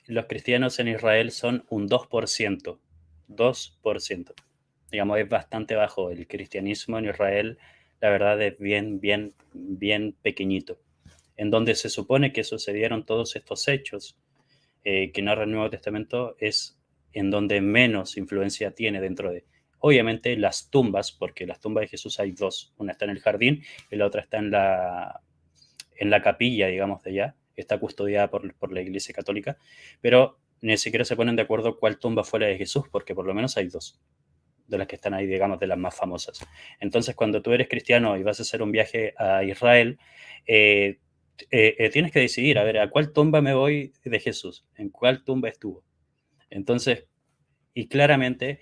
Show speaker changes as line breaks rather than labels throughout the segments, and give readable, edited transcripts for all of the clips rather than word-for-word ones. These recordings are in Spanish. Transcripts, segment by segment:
los cristianos en Israel son un 2%. 2%. Digamos, es bastante bajo. El cristianismo en Israel, la verdad, es bien, bien, bien pequeñito. En donde se supone que sucedieron todos estos hechos que narra el Nuevo Testamento, es en donde menos influencia tiene dentro de, obviamente, las tumbas, porque las tumbas de Jesús hay dos. Una está en el jardín y la otra está en la capilla, digamos, de allá. Está custodiada por la Iglesia Católica, pero ni siquiera se ponen de acuerdo cuál tumba fue la de Jesús, porque por lo menos hay dos de las que están ahí, digamos, de las más famosas. Entonces, cuando tú eres cristiano y vas a hacer un viaje a Israel, eh, tienes que decidir, a ver, ¿a cuál tumba me voy de Jesús? ¿En cuál tumba estuvo? Entonces, y claramente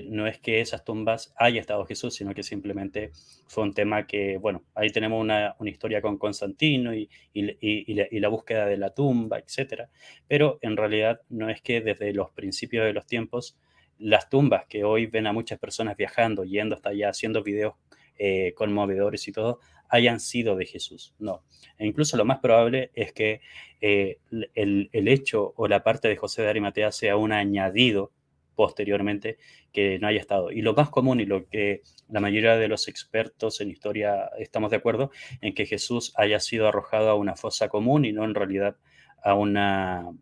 no es que esas tumbas haya estado Jesús, sino que simplemente fue un tema que, bueno, ahí tenemos una historia con Constantino y la búsqueda de la tumba, etcétera. Pero en realidad no es que desde los principios de los tiempos las tumbas que hoy ven a muchas personas viajando, yendo hasta allá, haciendo videos conmovedores y todo, hayan sido de Jesús. No. E incluso lo más probable es que el hecho o la parte de José de Arimatea sea un añadido posteriormente que no haya estado. Y lo más común y lo que la mayoría de los expertos en historia estamos de acuerdo en que Jesús haya sido arrojado a una fosa común y no en realidad a una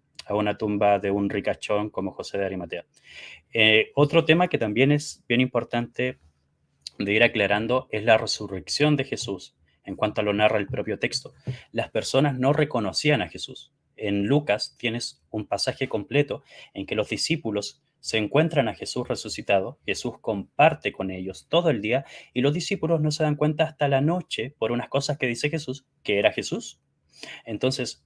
tumba de un ricachón como José de Arimatea. Otro tema que también es bien importante de ir aclarando es la resurrección de Jesús, en cuanto a lo narra el propio texto. Las personas no reconocían a Jesús. En Lucas tienes un pasaje completo en que los discípulos se encuentran a Jesús resucitado, Jesús comparte con ellos todo el día y los discípulos no se dan cuenta hasta la noche por unas cosas que dice Jesús, que era Jesús. Entonces,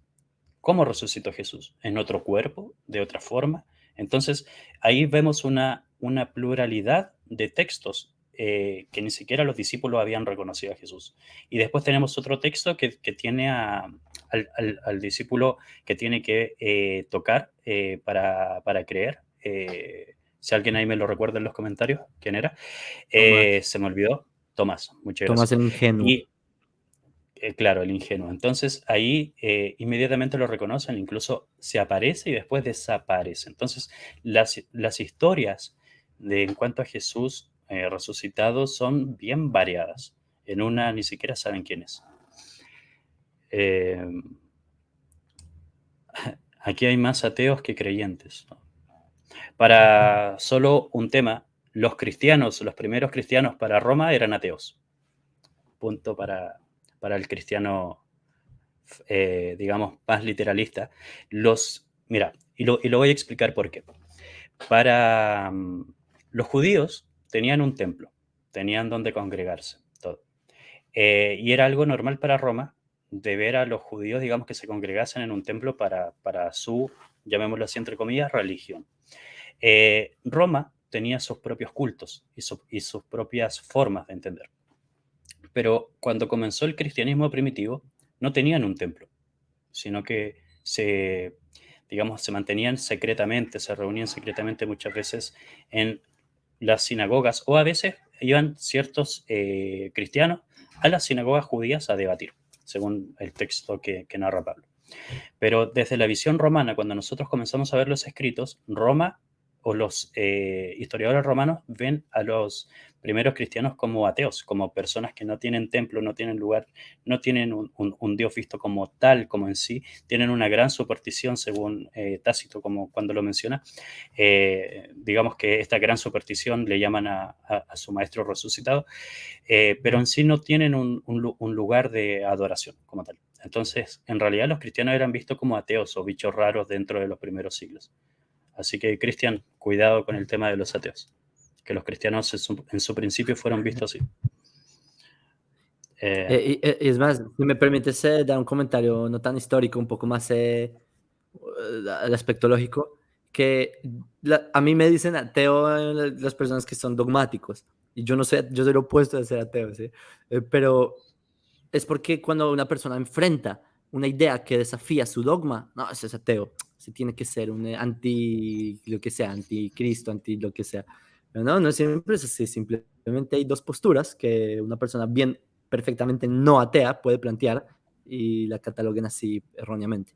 ¿cómo resucitó Jesús? ¿En otro cuerpo? ¿De otra forma? Entonces, ahí vemos una pluralidad de textos que ni siquiera los discípulos habían reconocido a Jesús. Y después tenemos otro texto que tiene al discípulo que tiene que tocar para creer. Si alguien ahí me lo recuerda en los comentarios, ¿quién era?
Tomás.
Se me olvidó. Tomás, muchas
Tomás
gracias.
el ingenuo.
Y claro, el ingenuo. Entonces ahí inmediatamente lo reconocen, incluso se aparece y después desaparece. Entonces las historias en cuanto a Jesús resucitado son bien variadas. En una ni siquiera saben quién es. Eh, Aquí hay más ateos que creyentes, ¿no? Para solo un tema, los cristianos, los primeros cristianos para Roma eran ateos. Punto para el cristiano digamos, más literalista, mira, y lo voy a explicar por qué. Para los judíos tenían un templo, tenían donde congregarse, todo. Y era algo normal para Roma de ver a los judíos, digamos, que se congregasen en un templo para su, llamémoslo así, entre comillas, religión. Roma tenía sus propios cultos y sus propias formas de entender. Pero cuando comenzó el cristianismo primitivo, no tenían un templo, sino que digamos, se mantenían secretamente, se reunían secretamente muchas veces en las sinagogas o a veces iban ciertos cristianos a las sinagogas judías a debatir, según el texto que narra Pablo. Pero desde la visión romana, cuando nosotros comenzamos a ver los escritos, Roma o los historiadores romanos ven a los primeros cristianos como ateos, como personas que no tienen templo, no tienen lugar, no tienen un Dios visto como tal, como en sí, tienen una gran superstición, según Tácito, como cuando lo menciona. Digamos que esta gran superstición le llaman a su maestro resucitado, pero en sí no tienen un lugar de adoración como tal. Entonces, en realidad los cristianos eran vistos como ateos o bichos raros dentro de los primeros siglos. Así que, Cristian, cuidado con el tema de los ateos, que los cristianos en su principio fueron vistos así. Eh,
Es más, si me permites dar un comentario no tan histórico, un poco más al aspecto lógico, que a mí me dicen ateo las personas que son dogmáticos, y yo no sé, yo soy lo opuesto de ser ateo, ¿sí? Pero es porque cuando una persona enfrenta una idea que desafía su dogma, no, ese es ateo, se tiene que ser un anti lo que sea, anticristo, anti lo que sea. Pero no, no siempre es así, simplemente hay dos posturas que una persona bien perfectamente no atea puede plantear y la cataloguen así erróneamente.